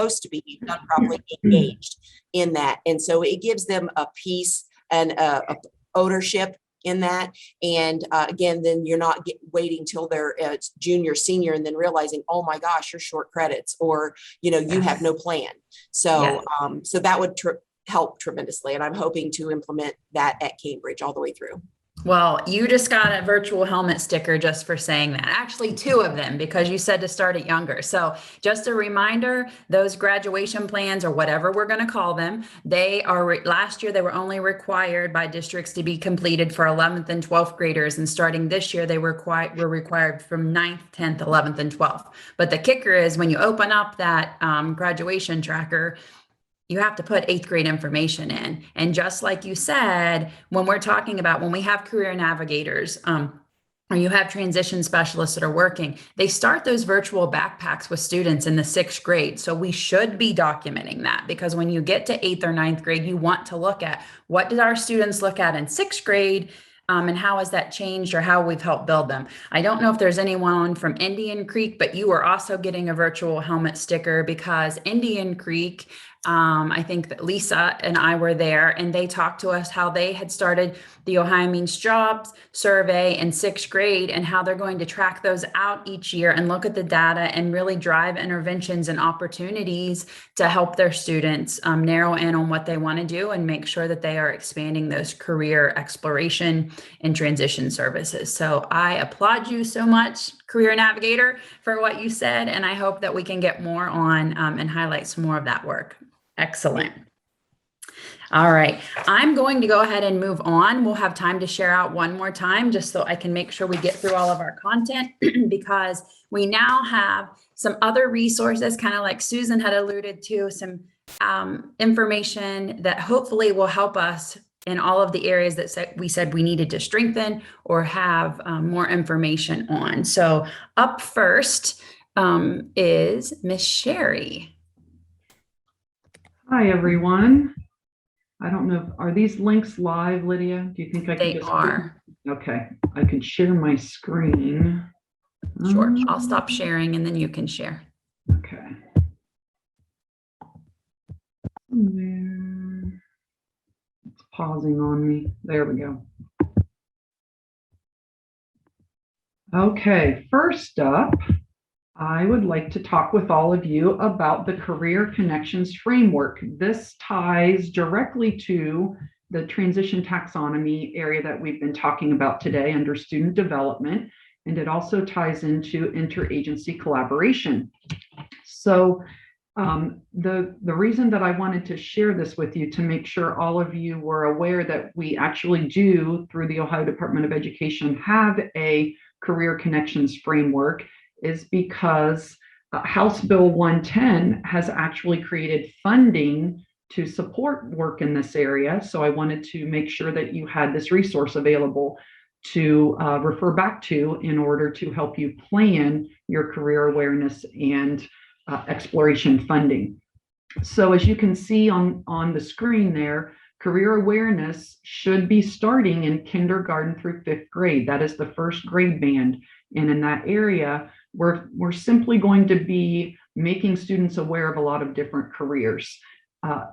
close to being done properly engaged in that. And so it gives them a piece and a ownership in that. And again, then you're not waiting till they're junior, senior, and then realizing, oh my gosh, you're short credits, or, you have no plan. So, so that would help tremendously. And I'm hoping to implement that at Cambridge all the way through. Well, you just got a virtual helmet sticker just for saying that. Actually, 2 of them, because you said to start it younger. So just a reminder, those graduation plans, or whatever we're going to call them, they are, last year, they were only required by districts to be completed for 11th and 12th graders. And starting this year, they were required from 9th, 10th, 11th, and 12th. But the kicker is when you open up that graduation tracker, you have to put 8th grade information in. And just like you said, when we're talking about, when we have career navigators, or you have transition specialists that are working, they start those virtual backpacks with students in the 6th grade. So we should be documenting that, because when you get to 8th or 9th grade, you want to look at what did our students look at in 6th grade, and how has that changed, or how we've helped build them. I don't know if there's anyone from Indian Creek, but you are also getting a virtual helmet sticker, because Indian Creek, I think that Lisa and I were there, and they talked to us how they had started the Ohioans Jobs Survey in 6th grade, and how they're going to track those out each year and look at the data and really drive interventions and opportunities to help their students narrow in on what they want to do and make sure that they are expanding those career exploration and transition services. So I applaud you so much, Career Navigator, for what you said, and I hope that we can get more on and highlight some more of that work. Excellent. All right, I'm going to go ahead and move on. We'll have time to share out one more time, just so I can make sure we get through all of our content, because we now have some other resources, kind of like Susan had alluded to, some information that hopefully will help us in all of the areas that we said we needed to strengthen or have more information on. So up first is Miss Sherry. Hi, everyone. I don't know, are these links live, Lydia? Do you think I can? They are. Okay, I can share my screen. Sure, I'll stop sharing and then you can share. Okay. There. It's pausing on me. There we go. Okay, first up, I would like to talk with all of you about the Career Connections Framework. This ties directly to the transition taxonomy area that we've been talking about today under student development, and it also ties into interagency collaboration. So the reason that I wanted to share this with you, to make sure all of you were aware that we actually do, through the Ohio Department of Education, have a Career Connections Framework, is because House Bill 110 has actually created funding to support work in this area. So I wanted to make sure that you had this resource available to refer back to in order to help you plan your career awareness and exploration funding. So as you can see on the screen there, career awareness should be starting in kindergarten through 5th grade. That is the first grade band. And in that area, we're simply going to be making students aware of a lot of different careers.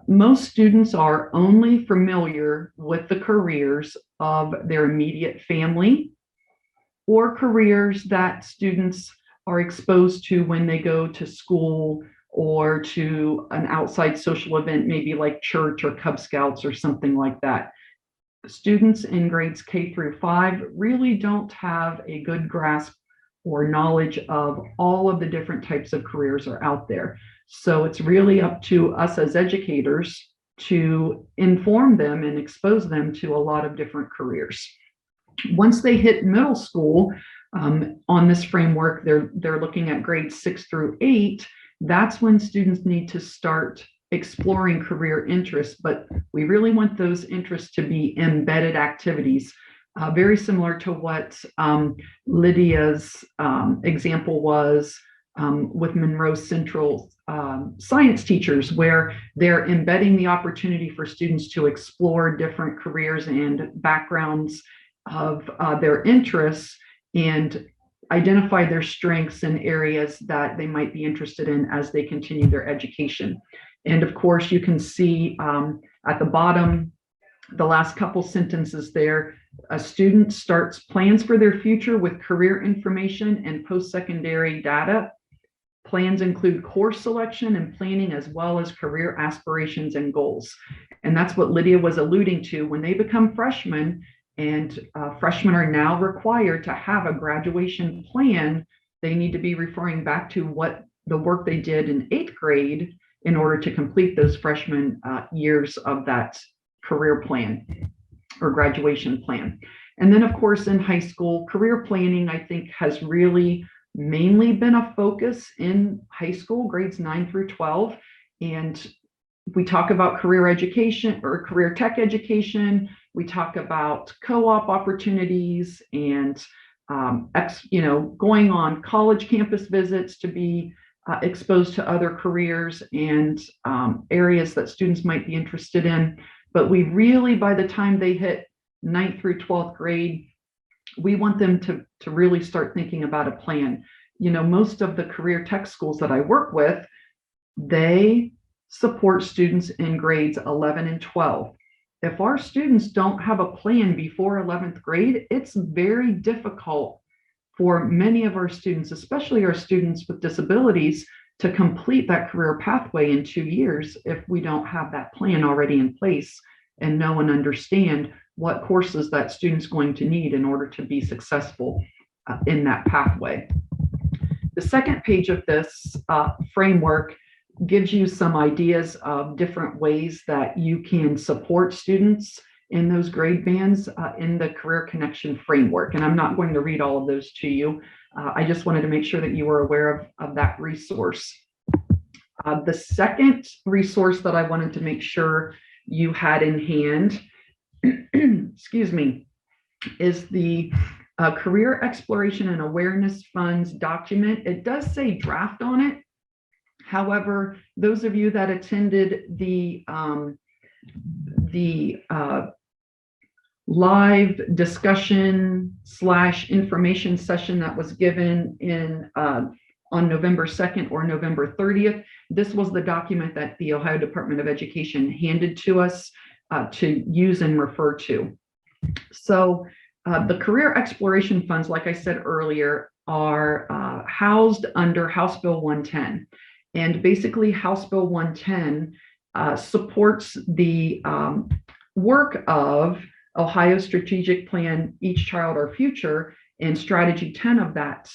Most students are only familiar with the careers of their immediate family, or careers that students are exposed to when they go to school or to an outside social event, maybe like church or Cub Scouts or something like that. Students in grades K through 5 really don't have a good grasp or knowledge of all of the different types of careers are out there. So it's really up to us as educators to inform them and expose them to a lot of different careers. Once they hit middle school, on this framework, they're looking at grades 6 through 8. That's when students need to start exploring career interests, but we really want those interests to be embedded activities. Very similar to what Lydia's example was with Monroe Central science teachers, where they're embedding the opportunity for students to explore different careers and backgrounds of their interests, and identify their strengths and areas that they might be interested in as they continue their education. And of course, you can see at the bottom, the last couple sentences there, a student starts plans for their future with career information and post-secondary data. Plans include course selection and planning, as well as career aspirations and goals. And that's what Lydia was alluding to. When they become freshmen, and freshmen are now required to have a graduation plan, they need to be referring back to what the work they did in 8th grade in order to complete those freshman years of that career plan or graduation plan. And then, of course, in high school, career planning, I think, has really mainly been a focus in high school, grades 9 through 12. And we talk about career education or career tech education. We talk about co-op opportunities and going on college campus visits to be exposed to other careers and areas that students might be interested in. But we really, by the time they hit 9th through 12th grade, we want them to really start thinking about a plan. Most of the career tech schools that I work with, they support students in grades 11 and 12. If our students don't have a plan before 11th grade, it's very difficult for many of our students, especially our students with disabilities, to complete that career pathway in 2 years if we don't have that plan already in place and know and understand what courses that student's going to need in order to be successful in that pathway. The second page of this framework gives you some ideas of different ways that you can support students in those grade bands in the Career Connection framework. And I'm not going to read all of those to you. I just wanted to make sure that you were aware of that resource. The second resource that I wanted to make sure you had in hand, excuse me, is the Career Exploration and Awareness Funds document. It does say draft on it. However, those of you that attended the live discussion / information session that was given on November 2nd or November 30th, this was the document that the Ohio Department of Education handed to us to use and refer to. So the career exploration funds, like I said earlier, are housed under House Bill 110. And basically, House Bill 110 supports the work of Ohio Strategic Plan, Each Child Our Future, and Strategy 10 of that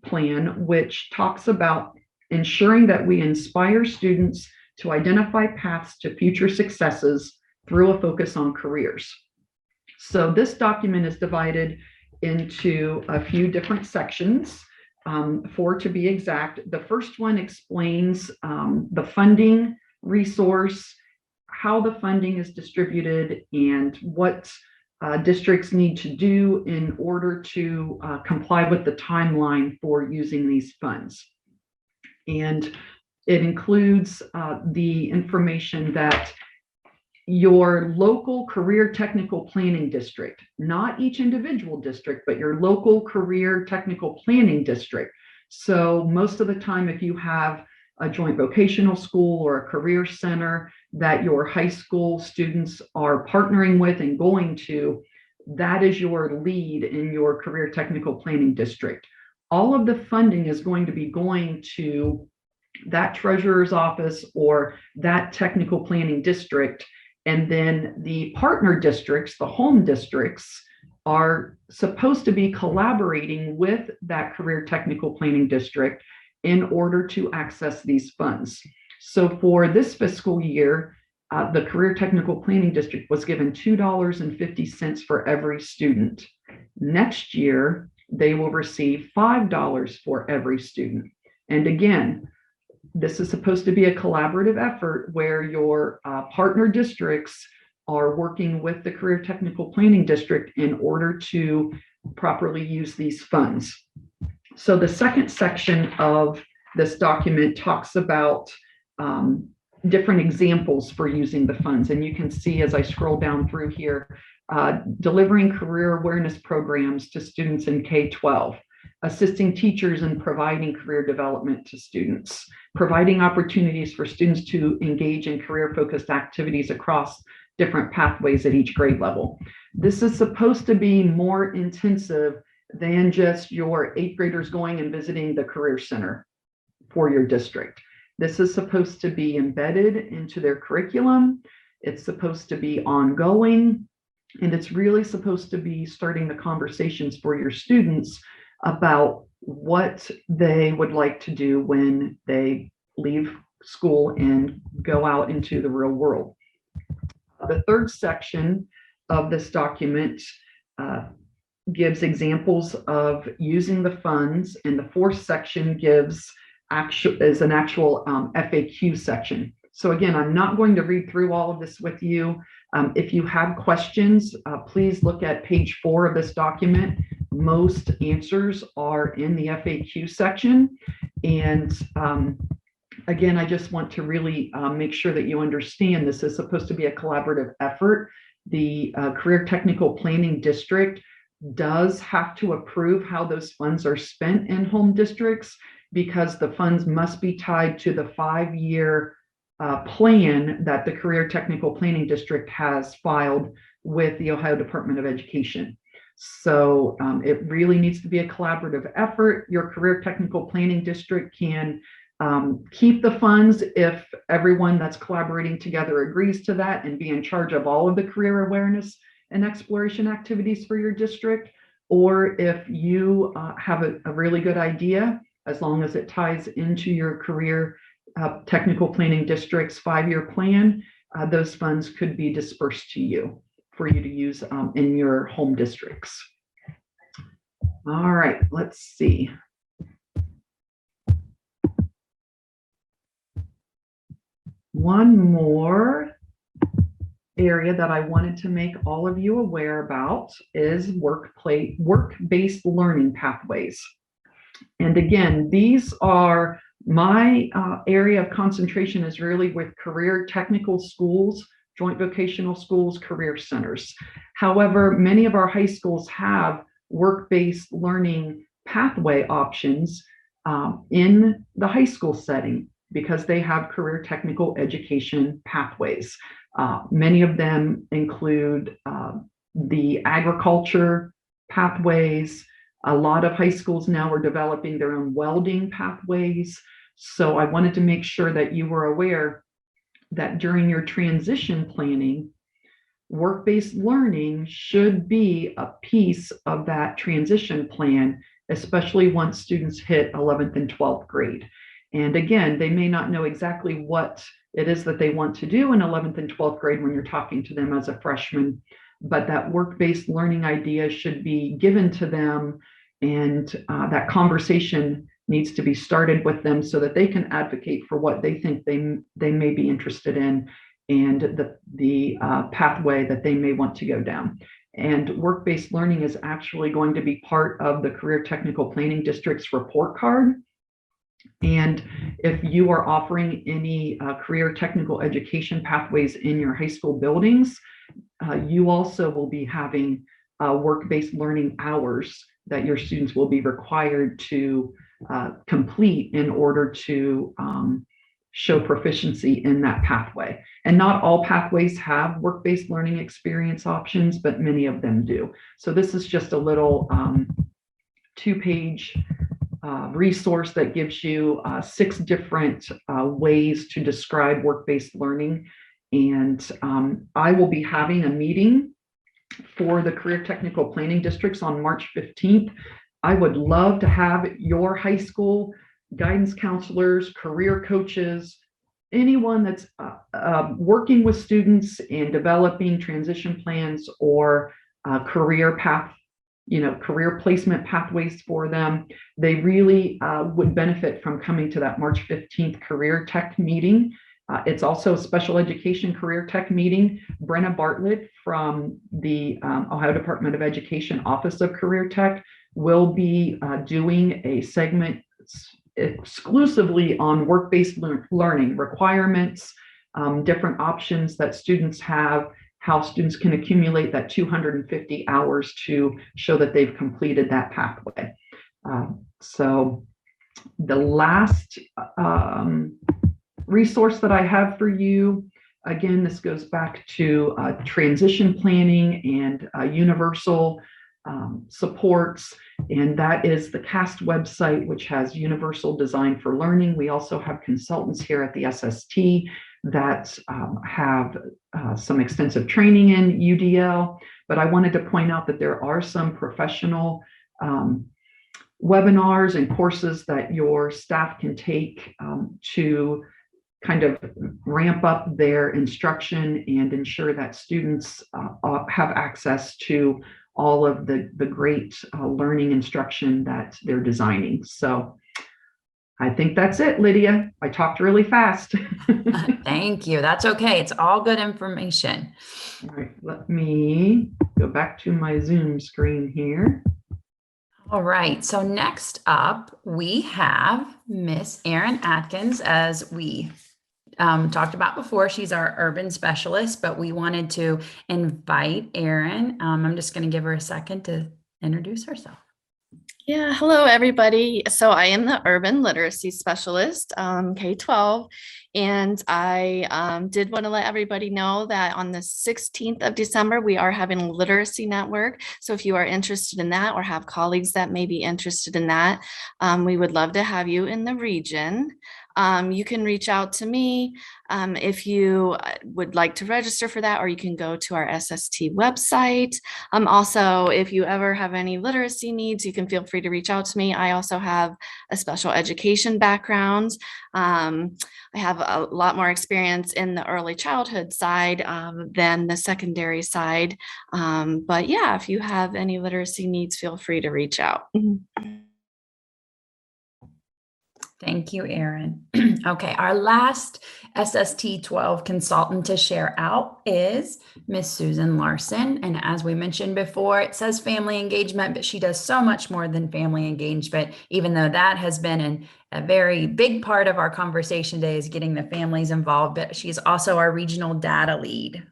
plan, which talks about ensuring that we inspire students to identify paths to future successes through a focus on careers. So this document is divided into a few different sections. 4 to be exact. The first one explains the funding resource, how the funding is distributed, and what districts need to do in order to comply with the timeline for using these funds. And it includes the information that your local career technical planning district, not each individual district, but your local career technical planning district. So most of the time, if you have a joint vocational school or a career center that your high school students are partnering with and going to, that is your lead in your career technical planning district. All of the funding is going to be going to that treasurer's office or that technical planning district. And then the partner districts, the home districts, are supposed to be collaborating with that career technical planning district in order to access these funds. So for this fiscal year, the Career Technical Planning District was given $2.50 for every student. Next year, they will receive $5 for every student. And again, this is supposed to be a collaborative effort where your partner districts are working with the Career Technical Planning District in order to properly use these funds. So the second section of this document talks about different examples for using the funds. And you can see as I scroll down through here, delivering career awareness programs to students in K-12. assisting teachers in providing career development to students, providing opportunities for students to engage in career-focused activities across different pathways at each grade level. This is supposed to be more intensive than just your 8th graders going and visiting the Career Center for your district. This is supposed to be embedded into their curriculum. It's supposed to be ongoing, and it's really supposed to be starting the conversations for your students about what they would like to do when they leave school and go out into the real world. The third section of this document gives examples of using the funds, and the fourth section gives an actual FAQ section. So again, I'm not going to read through all of this with you. If you have questions, please look at page 4 of this document. Most answers are in the FAQ section. And again, I just want to really make sure that you understand this is supposed to be a collaborative effort. The Career Technical Planning District does have to approve how those funds are spent in home districts, because the funds must be tied to the 5-year plan that the Career Technical Planning District has filed with the Ohio Department of Education. So it really needs to be a collaborative effort. Your Career Technical Planning District can keep the funds if everyone that's collaborating together agrees to that, and be in charge of all of the career awareness and exploration activities for your district. Or if you have a really good idea, as long as it ties into your Career Technical Planning District's 5-year plan, those funds could be dispersed to you for you to use in your home districts. All right, let's see. One more area that I wanted to make all of you aware about is work-based learning pathways. And again, these are my area of concentration is really with career technical schools, joint vocational schools, career centers. However, many of our high schools have work-based learning pathway options in the high school setting, because they have career technical education pathways. Many of them include the agriculture pathways. A lot of high schools now are developing their own welding pathways. So I wanted to make sure that you were aware that during your transition planning, work-based learning should be a piece of that transition plan, especially once students hit 11th and 12th grade. And again, they may not know exactly what it is that they want to do in 11th and 12th grade when you're talking to them as a freshman, but that work-based learning idea should be given to them, and that conversation needs to be started with them so that they can advocate for what they think they may be interested in, and the pathway that they may want to go down. And work-based learning is actually going to be part of the Career Technical Planning District's report card. And if you are offering any career technical education pathways in your high school buildings, you also will be having work-based learning hours that your students will be required to complete in order to show proficiency in that pathway. And not all pathways have work-based learning experience options, but many of them do. So this is just a little 2-page resource that gives you 6 different ways to describe work-based learning. And I will be having a meeting for the Career Technical Planning Districts on March 15th. I would love to have your high school guidance counselors, career coaches, anyone that's working with students and developing transition plans or career placement pathways for them. They really would benefit from coming to that March 15th Career Tech meeting. It's also a special education career tech meeting. Brenna Bartlett from the Ohio Department of Education Office of Career Tech will be doing a segment exclusively on work-based learning requirements, different options that students have, how students can accumulate that 250 hours to show that they've completed that pathway. So the last resource that I have for you, again, this goes back to transition planning and universal supports, and that is the CAST website, which has Universal Design for Learning. We also have consultants here at the SST that have some extensive training in UDL, but I wanted to point out that there are some professional webinars and courses that your staff can take to kind of ramp up their instruction and ensure that students have access to all of the great learning instruction that they're designing. So I think that's it, Lydia. I talked really fast. Thank you. That's okay. It's all good information. All right, let me go back to my Zoom screen here. All right. So next up, we have Miss Erin Atkins, as we talked about before. She's our urban specialist, but we wanted to invite Erin. I'm just going to give her a second to introduce herself. Yeah, hello everybody. So I am the urban literacy specialist, K-12, and I did want to let everybody know that on the 16th of December, we are having a literacy network. So if you are interested in that or have colleagues that may be interested in that, we would love to have you in the region. You can reach out to me if you would like to register for that, or you can go to our SST website. Also, if you ever have any literacy needs, you can feel free to reach out to me. I also have a special education background. I have a lot more experience in the early childhood side than the secondary side. But yeah, if you have any literacy needs, feel free to reach out. Thank you, Erin. Okay, our last SST 12 consultant to share out is Miss Susan Larson. And as we mentioned before, it says family engagement, but she does so much more than family engagement, even though that has been a very big part of our conversation today, is getting the families involved, but she's also our regional data lead.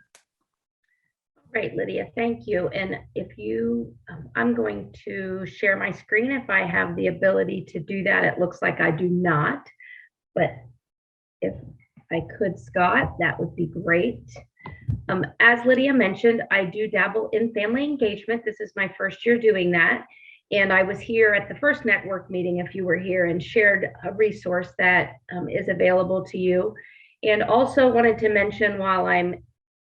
Great, Lydia, thank you. And if you, I'm going to share my screen if I have the ability to do that. It looks like I do not, but if I could, Scott, that would be great. As Lydia mentioned, I do dabble in family engagement. This is my first year doing that. And I was here at the first network meeting, if you were here, and shared a resource that is available to you. And also wanted to mention, while I'm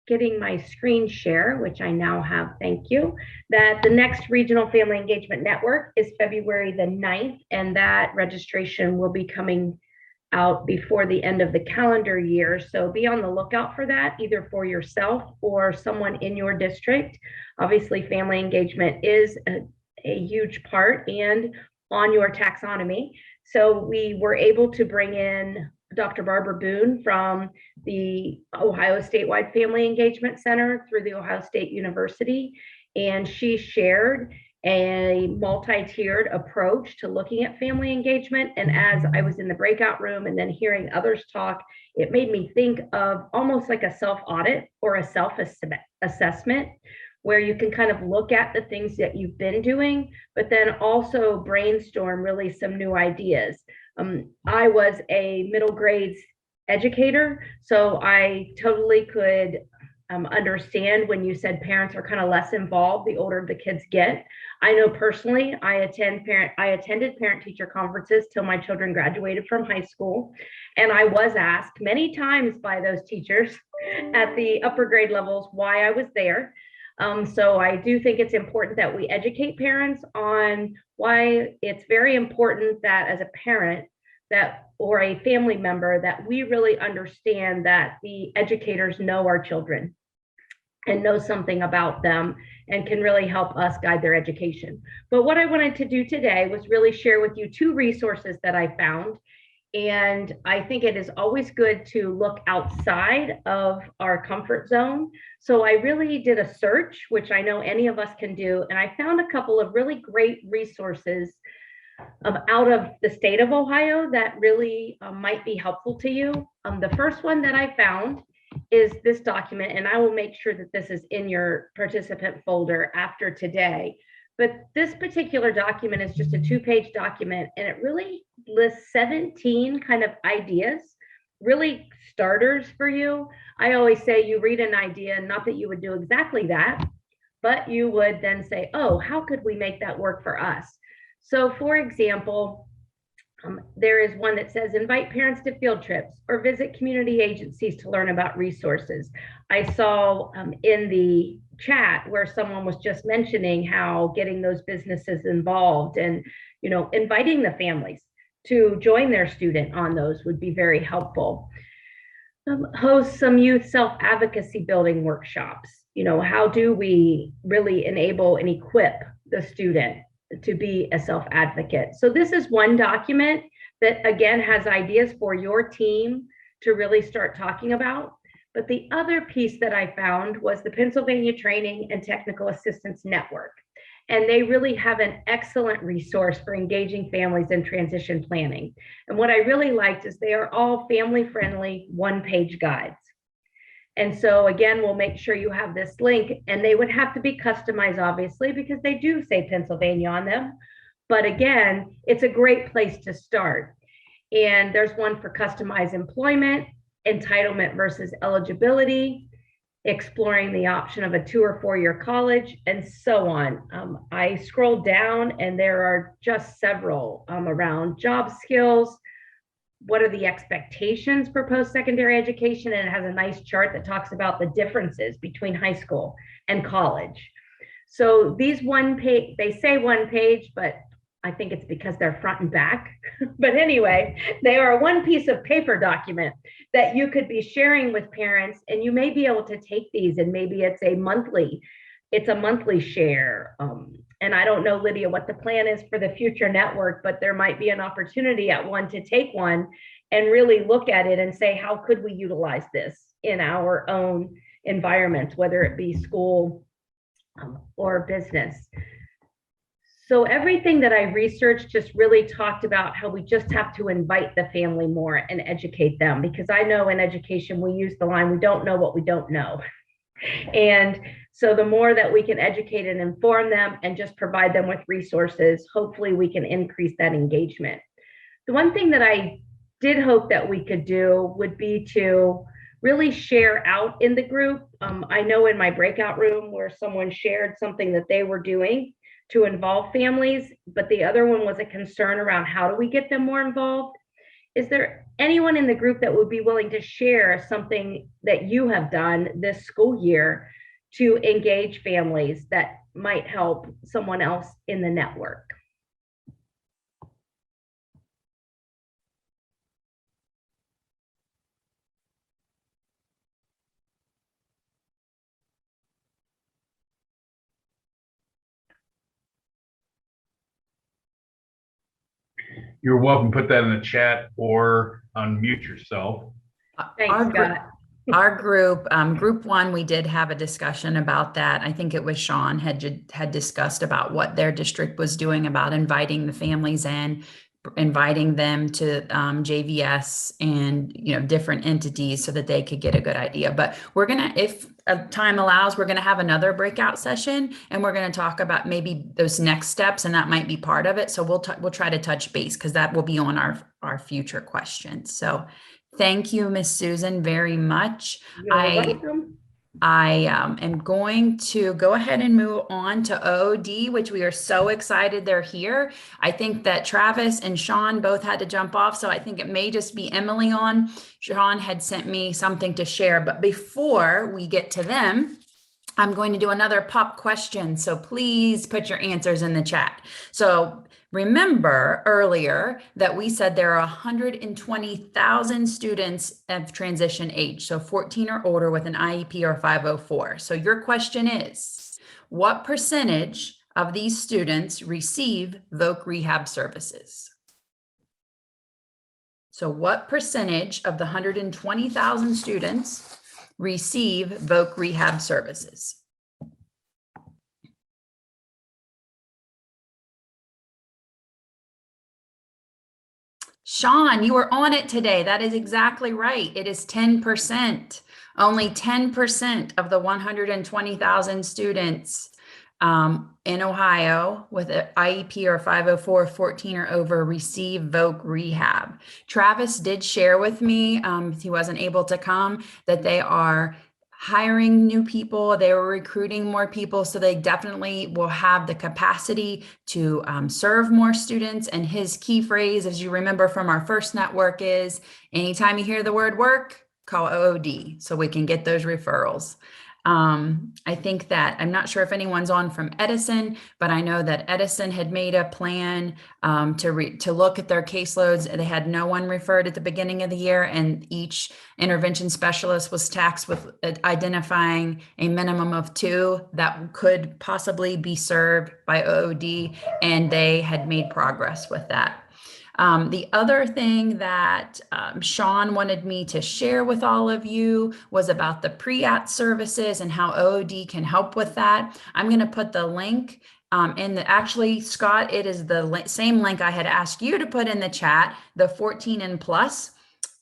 getting my screen share, which I now have, thank you, that the next Regional Family Engagement Network is February the 9th, and that registration will be coming out before the end of the calendar year. So be on the lookout for that, either for yourself or someone in your district. Obviously, family engagement is a huge part and on your taxonomy. So we were able to bring in Dr. Barbara Boone from the Ohio Statewide Family Engagement Center through the Ohio State University, and she shared a multi-tiered approach to looking at family engagement. And as I was in the breakout room and then hearing others talk, it made me think of almost like a self-audit or a self-assessment, where you can kind of look at the things that you've been doing, but then also brainstorm really some new ideas. I was a middle grades educator, so I totally could understand when you said parents are kind of less involved the older the kids get. I know personally, I attended parent-teacher conferences till my children graduated from high school, and I was asked many times by those teachers at the upper grade levels why I was there. So I do think it's important that we educate parents on why it's very important that as a parent that or a family member that we really understand that the educators know our children and know something about them and can really help us guide their education. But what I wanted to do today was really share with you two resources that I found. And I think it is always good to look outside of our comfort zone. So I really did a search, which I know any of us can do. And I found a couple of really great resources out of the state of Ohio that really might be helpful to you. The first one that I found is this document, and I will make sure that this is in your participant folder after today. But this particular document is just a 2-page document, and it really lists 17 kind of ideas, really starters for you. I always say you read an idea, not that you would do exactly that, but you would then say, oh, how could we make that work for us? So for example, there is one that says invite parents to field trips or visit community agencies to learn about resources. I saw in the chat where someone was just mentioning how getting those businesses involved and, you know, inviting the families to join their student on those would be very helpful. Host some youth self-advocacy building workshops. You know, how do we really enable and equip the student to be a self-advocate? So this is one document that again has ideas for your team to really start talking about. But the other piece that I found was the Pennsylvania Training and Technical Assistance Network. And they really have an excellent resource for engaging families in transition planning. And what I really liked is they are all family-friendly, one-page guides. And so again, we'll make sure you have this link, and they would have to be customized, obviously, because they do say Pennsylvania on them. But again, it's a great place to start. And there's one for customized employment, entitlement versus eligibility, exploring the option of a 2 or 4-year college, and so on. I scrolled down and there are just several around job skills. What are the expectations for post-secondary education? And it has a nice chart that talks about the differences between high school and college. So these one page, they say one page, but I think it's because they're front and back. But anyway, they are one piece of paper document that you could be sharing with parents, and you may be able to take these and maybe it's a monthly share. And I don't know, Lydia, what the plan is for the future network, but there might be an opportunity at one to take one and really look at it and say, how could we utilize this in our own environments, whether it be school or business. So everything that I researched just really talked about how we just have to invite the family more and educate them, because I know in education, we use the line, we don't know what we don't know. And so the more that we can educate and inform them and just provide them with resources, hopefully we can increase that engagement. The one thing that I did hope that we could do would be to really share out in the group. I know in my breakout room where someone shared something that they were doing to involve families, but the other one was a concern around how do we get them more involved? Is there anyone in the group that would be willing to share something that you have done this school year to engage families that might help someone else in the network? You're welcome. Put that in the chat or unmute yourself. Thanks, Scott. Our group, group one, we did have a discussion about that. I think it was Sean had discussed about what their district was doing about inviting the families in, inviting them to JVS and, you know, different entities so that they could get a good idea. But we're gonna, if time allows, we're gonna have another breakout session and we're gonna talk about maybe those next steps, and that might be part of it. So we'll try to touch base because that will be on our future questions. So thank you, Miss Susan, very much. You're welcome. I am going to go ahead and move on to OD, which we are so excited they're here. I think that Travis and Sean both had to jump off, so I think it may just be Emily on. Sean had sent me something to share, but before we get to them, I'm going to do another pop question. So please put your answers in the chat. So remember earlier that we said there are 120,000 students of transition age, so 14 or older with an IEP or 504. So your question is, what percentage of these students receive VOC rehab services? So what percentage of the 120,000 students receive VOC rehab services? Sean, you were on it today. That is exactly right. It is 10%. Only 10% of the 120,000 students in Ohio with an IEP or 504, 14 or over receive VOC rehab. Travis did share with me, he wasn't able to come, that they are hiring new people, they were recruiting more people, so they definitely will have the capacity to serve more students. And his key phrase, as you remember from our first network, is anytime you hear the word work, call OOD so we can get those referrals. I think that, I'm not sure if anyone's on from Edison, but I know that Edison had made a plan to look at their caseloads. They had no one referred at the beginning of the year, and each intervention specialist was tasked with identifying a minimum of 2 that could possibly be served by OOD, and they had made progress with that. The other thing that Sean wanted me to share with all of you was about the pre-at services and how OOD can help with that. I'm going to put the link actually, Scott, it is the same link I had asked you to put in the chat, the 14 and plus.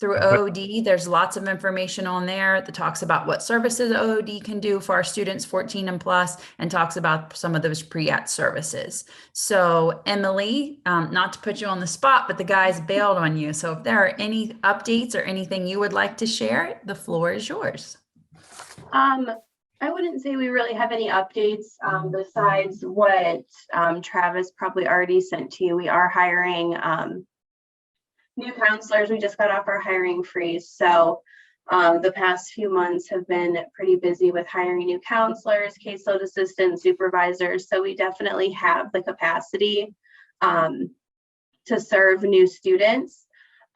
Through OOD, there's lots of information on there that talks about what services OOD can do for our students 14 and plus, and talks about some of those pre-at services. So Emily, not to put you on the spot, but the guys bailed on you. So if there are any updates or anything you would like to share, the floor is yours. I wouldn't say we really have any updates besides what Travis probably already sent to you. We are hiring new counselors. We just got off our hiring freeze. So the past few months have been pretty busy with hiring new counselors, caseload assistants, supervisors. So we definitely have the capacity to serve new students.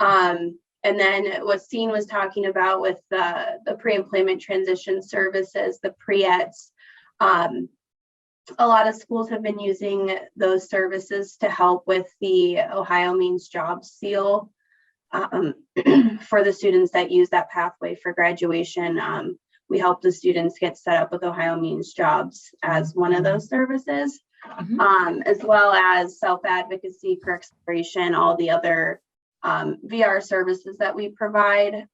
And then what Steen was talking about with the pre-employment transition services, the pre-eds, a lot of schools have been using those services to help with the Ohio Means Jobs Seal for the students that use that pathway for graduation. We help the students get set up with Ohio Means Jobs as one of those services, as well as self-advocacy, career exploration, all the other VR services that we provide.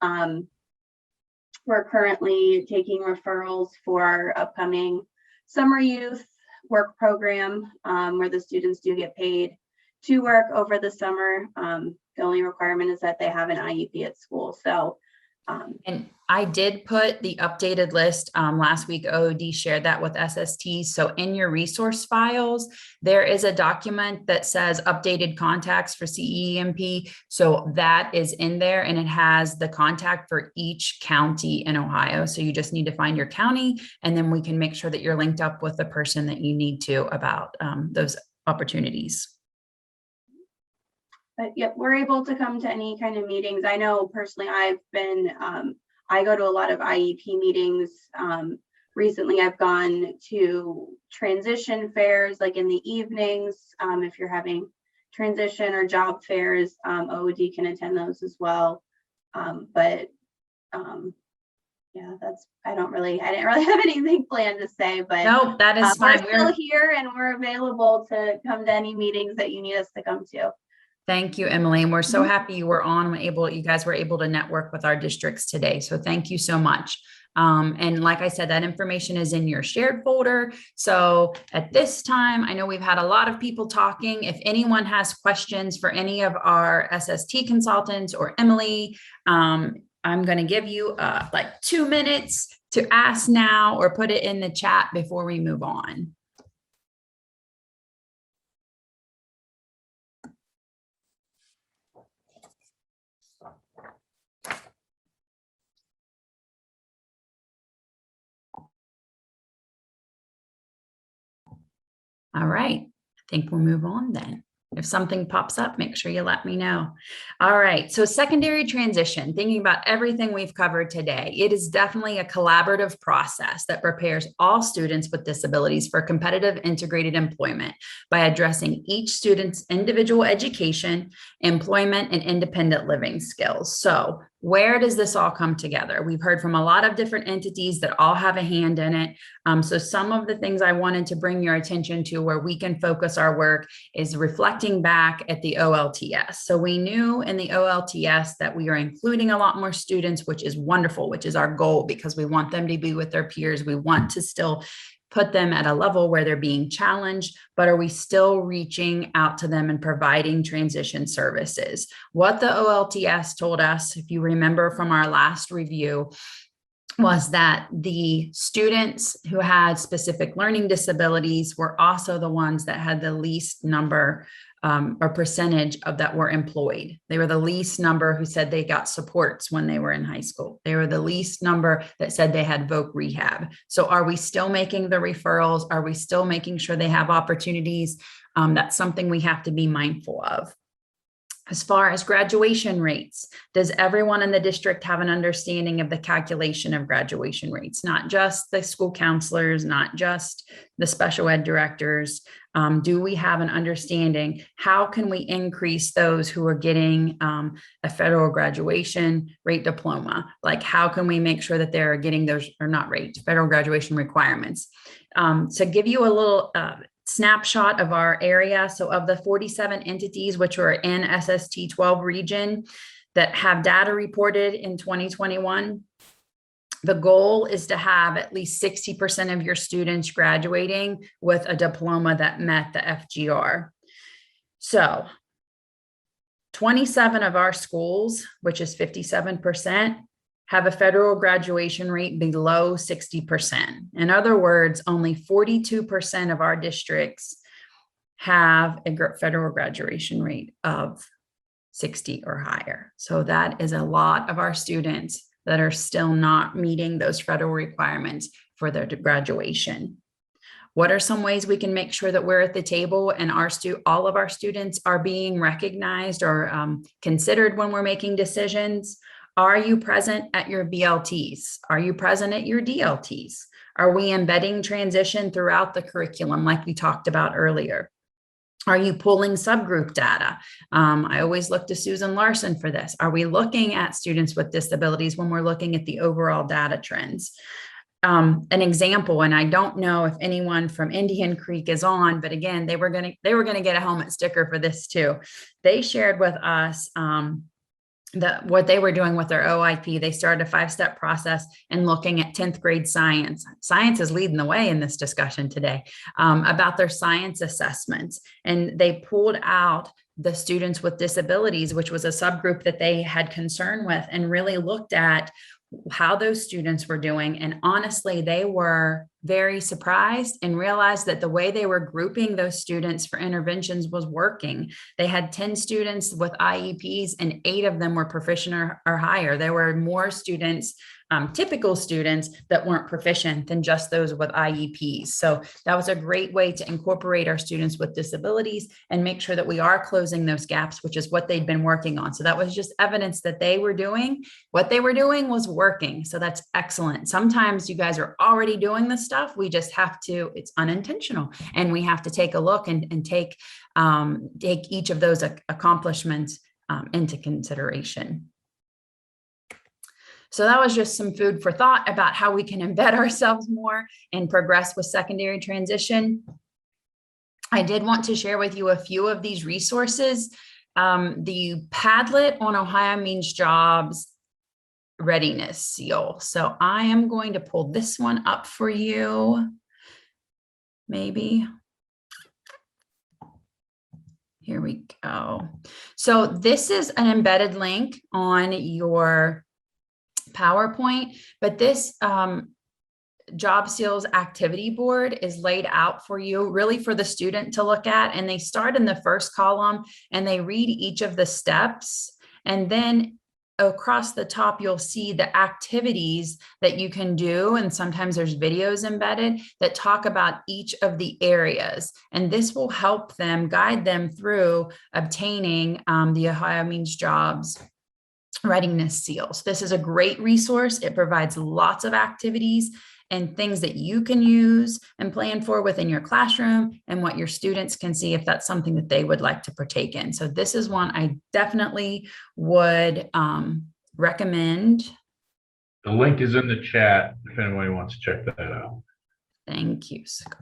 We're currently taking referrals for our upcoming summer youth work program, where the students do get paid to work over the summer. The only requirement is that they have an IEP at school. So, and I did put the updated list last week. OOD shared that with SSTs. So in your resource files, there is a document that says updated contacts for CEEMP. So that is in there, and it has the contact for each county in Ohio. So you just need to find your county, and then we can make sure that you're linked up with the person that you need to about those opportunities. But yep, we're able to come to any kind of meetings. I know personally, I've been, I go to a lot of IEP meetings. Recently, I've gone to transition fairs, like in the evenings. If you're having transition or job fairs, OOD can attend those as well. Yeah, I didn't really have anything planned to say, but no, that is fine. We're still here and we're available to come to any meetings that you need us to come to. Thank you, Emily. And we're so happy you were on, you guys were able to network with our districts today. So thank you so much. And like I said, that information is in your shared folder. So at this time, I know we've had a lot of people talking. If anyone has questions for any of our SST consultants or Emily, I'm going to give you like 2 minutes to ask now or put it in the chat before we move on. All right, I think we'll move on then. If something pops up, make sure you let me know. All right, so secondary transition, thinking about everything we've covered today, it is definitely a collaborative process that prepares all students with disabilities for competitive integrated employment by addressing each student's individual education, employment, and independent living skills. So where does this all come together? We've heard from a lot of different entities that all have a hand in it. So some of the things I wanted to bring your attention to where we can focus our work is reflecting back at the OLTS. So we knew in the OLTS that we are including a lot more students, which is wonderful, which is our goal, because we want them to be with their peers. We want to still put them at a level where they're being challenged, but are we still reaching out to them and providing transition services? What the OLTS told us, if you remember from our last review, was that the students who had specific learning disabilities were also the ones that had the least number or percentage of that were employed. They were the least number who said they got supports when they were in high school. They were the least number that said they had voc rehab. So are we still making the referrals? Are we still making sure they have opportunities? That's something we have to be mindful of. As far as graduation rates, does everyone in the district have an understanding of the calculation of graduation rates? Not just the school counselors, not just the special ed directors. Do we have an understanding? How can we increase those who are getting a federal graduation rate diploma? Like, how can we make sure that they're getting those, or not rates, federal graduation requirements? To give you a little snapshot of our area. So of the 47 entities which are in SST 12 region that have data reported in 2021, the goal is to have at least 60% of your students graduating with a diploma that met the FGR. So 27 of our schools, which is 57%, have a federal graduation rate below 60%. In other words, only 42% of our districts have a federal graduation rate of 60 or higher. So that is a lot of our students that are still not meeting those federal requirements for their graduation. What are some ways we can make sure that we're at the table and all of our students are being recognized or considered when we're making decisions? Are you present at your BLTs? Are you present at your DLTs? Are we embedding transition throughout the curriculum like we talked about earlier? Are you pulling subgroup data? I always look to Susan Larson for this. Are we looking at students with disabilities when we're looking at the overall data trends? An example, and I don't know if anyone from Indian Creek is on, but again, they were gonna get a helmet sticker for this too. They shared with us what they were doing with their OIP. They started a 5-step process and looking at 10th grade science. Science is leading the way in this discussion today about their science assessments. And they pulled out the students with disabilities, which was a subgroup that they had concern with, and really looked at how those students were doing. And honestly, they were very surprised and realized that the way they were grouping those students for interventions was working. They had 10 students with IEPs and 8 of them were proficient or higher. There were more students, typical students, that weren't proficient than just those with IEPs. So that was a great way to incorporate our students with disabilities and make sure that we are closing those gaps, which is what they'd been working on. So that was just evidence that what they were doing was working. So that's excellent. Sometimes you guys are already doing this stuff. We just have to, it's unintentional, and we have to take a look and take each of those accomplishments into consideration. So that was just some food for thought about how we can embed ourselves more and progress with secondary transition. I did want to share with you a few of these resources. The Padlet on Ohio Means Jobs Readiness Seal. So I am going to pull this one up for you. Maybe. Here we go. So this is an embedded link on your PowerPoint, but this Job Seals activity board is laid out for you, really for the student to look at. And they start in the first column and they read each of the steps. And then across the top, you'll see the activities that you can do. And sometimes there's videos embedded that talk about each of the areas. And this will help them, guide them through obtaining the Ohio Means Jobs Readiness Seals. This is a great resource. It provides lots of activities and things that you can use and plan for within your classroom, and what your students can see if that's something that they would like to partake in. So this is one I definitely would recommend. The link is in the chat if anybody wants to check that out. Thank you, Scott.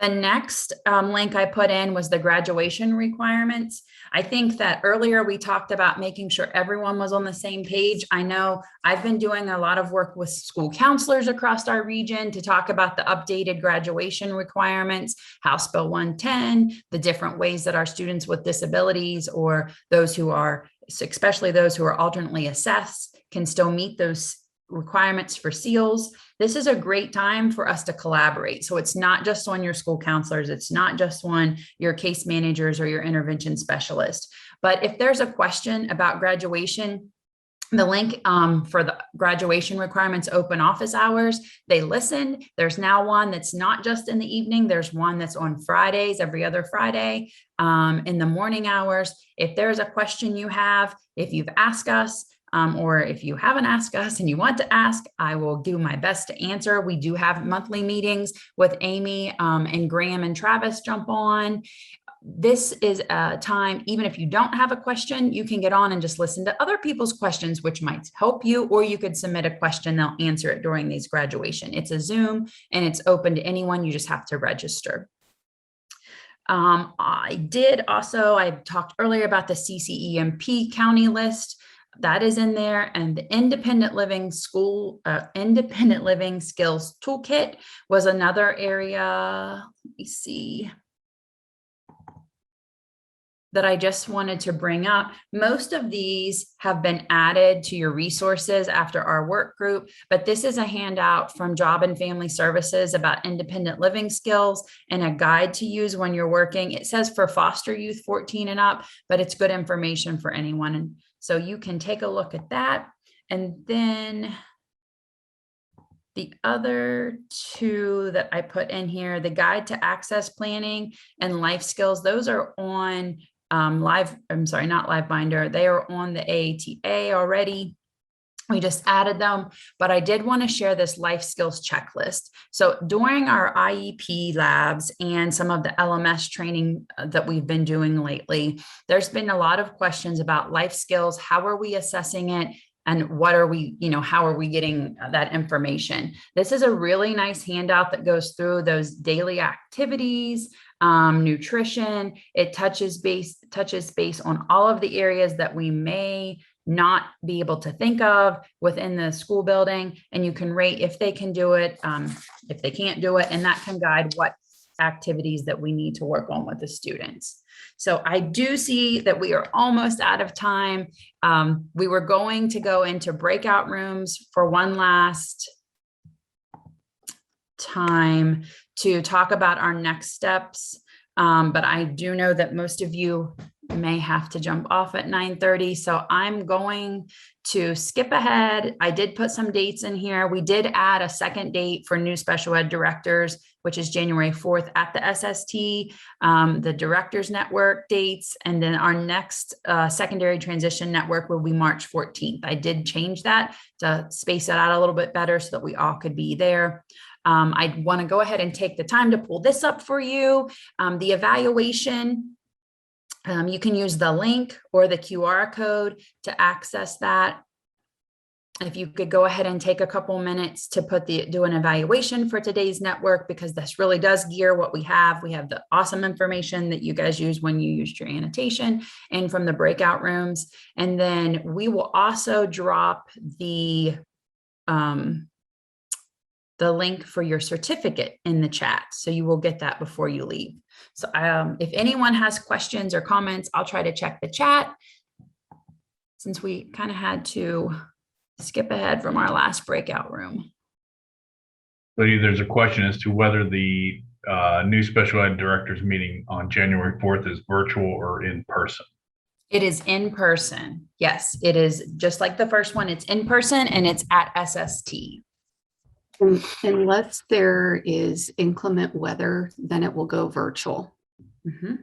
The next link I put in was the graduation requirements. I think that earlier we talked about making sure everyone was on the same page. I know I've been doing a lot of work with school counselors across our region to talk about the updated graduation requirements, House Bill 110, the different ways that our students with disabilities or those who are, especially those who are alternately assessed, can still meet those requirements for seals. This is a great time for us to collaborate. So it's not just on your school counselors. It's not just on your case managers or your intervention specialist. But if there's a question about graduation, the link for the graduation requirements open office hours, they listened. There's now one that's not just in the evening. There's one that's on Fridays, every other Friday in the morning hours. If there's a question you have, if you've asked us, or if you haven't asked us and you want to ask, I will do my best to answer. We do have monthly meetings with Amy and Graham and Travis jump on. This is a time, even if you don't have a question, you can get on and just listen to other people's questions, which might help you, or you could submit a question. They'll answer it during these graduation. It's a Zoom and it's open to anyone. You just have to register. I talked earlier about the CCEMP county list. That is in there, and the independent living skills toolkit was another area. Let me see, that I just wanted to bring up. Most of these have been added to your resources after our work group, but this is a handout from Job and Family Services about independent living skills and a guide to use when you're working. It says for foster youth 14 and up, but it's good information for anyone. And so you can take a look at that. And then the other two that I put in here, the guide to access planning and life skills, those are on not LiveBinder. They are on the AATA already. We just added them, but I did want to share this life skills checklist. So during our IEP labs and some of the LMS training that we've been doing lately, there's been a lot of questions about life skills. How are we assessing it? And what are we, how are we getting that information? This is a really nice handout that goes through those daily activities, nutrition. It touches base on all of the areas that we may not be able to think of within the school building. And you can rate if they can do it, if they can't do it, and that can guide what activities that we need to work on with the students. So I do see that we are almost out of time. We were going to go into breakout rooms for one last time to talk about our next steps. But I do know that most of you may have to jump off at 9:30. So I'm going to skip ahead. I did put some dates in here. We did add a second date for new special ed directors, which is January 4th at the SST, the Directors Network dates, and then our next secondary transition network will be March 14th. I did change that to space it out a little bit better so that we all could be there. I want to go ahead and take the time to pull this up for you. The evaluation, you can use the link or the QR code to access that. If you could go ahead and take a couple minutes to do an evaluation for today's network, because this really does gear what we have. We have the awesome information that you guys use when you use your annotation and from the breakout rooms. And then we will also drop the link for your certificate in the chat. So you will get that before you leave. So if anyone has questions or comments, I'll try to check the chat since we kind of had to skip ahead from our last breakout room. Lydia, there's a question as to whether the new special ed directors meeting on January 4th is virtual or in person. It is in person. Yes, it is just like the first one. It's in person and it's at SST. Unless there is inclement weather, then it will go virtual. Mm-hmm.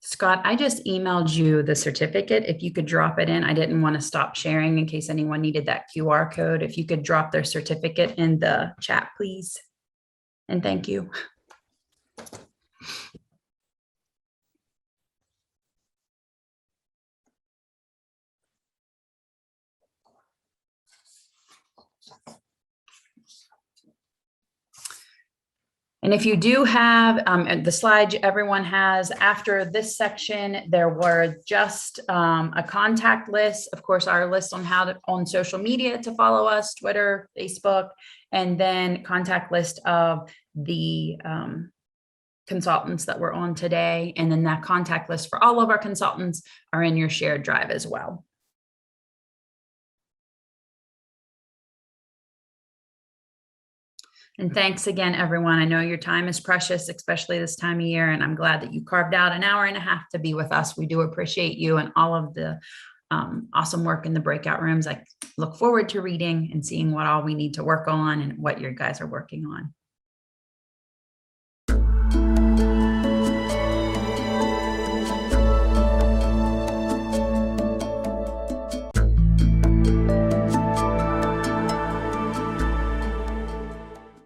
Scott, I just emailed you the certificate. If you could drop it in, I didn't want to stop sharing in case anyone needed that QR code. If you could drop their certificate in the chat, please. And thank you. And if you do have the slide everyone has after this section, there were just a contact list, of course, our list on how to on social media to follow us, Twitter, Facebook, and then contact list of the consultants that were on today. And then that contact list for all of our consultants are in your shared drive as well. And thanks again, everyone. I know your time is precious, especially this time of year, and I'm glad that you carved out an hour and a half to be with us. We do appreciate you and all of the awesome work in the breakout rooms. I look forward to reading and seeing what all we need to work on and what your guys are working on.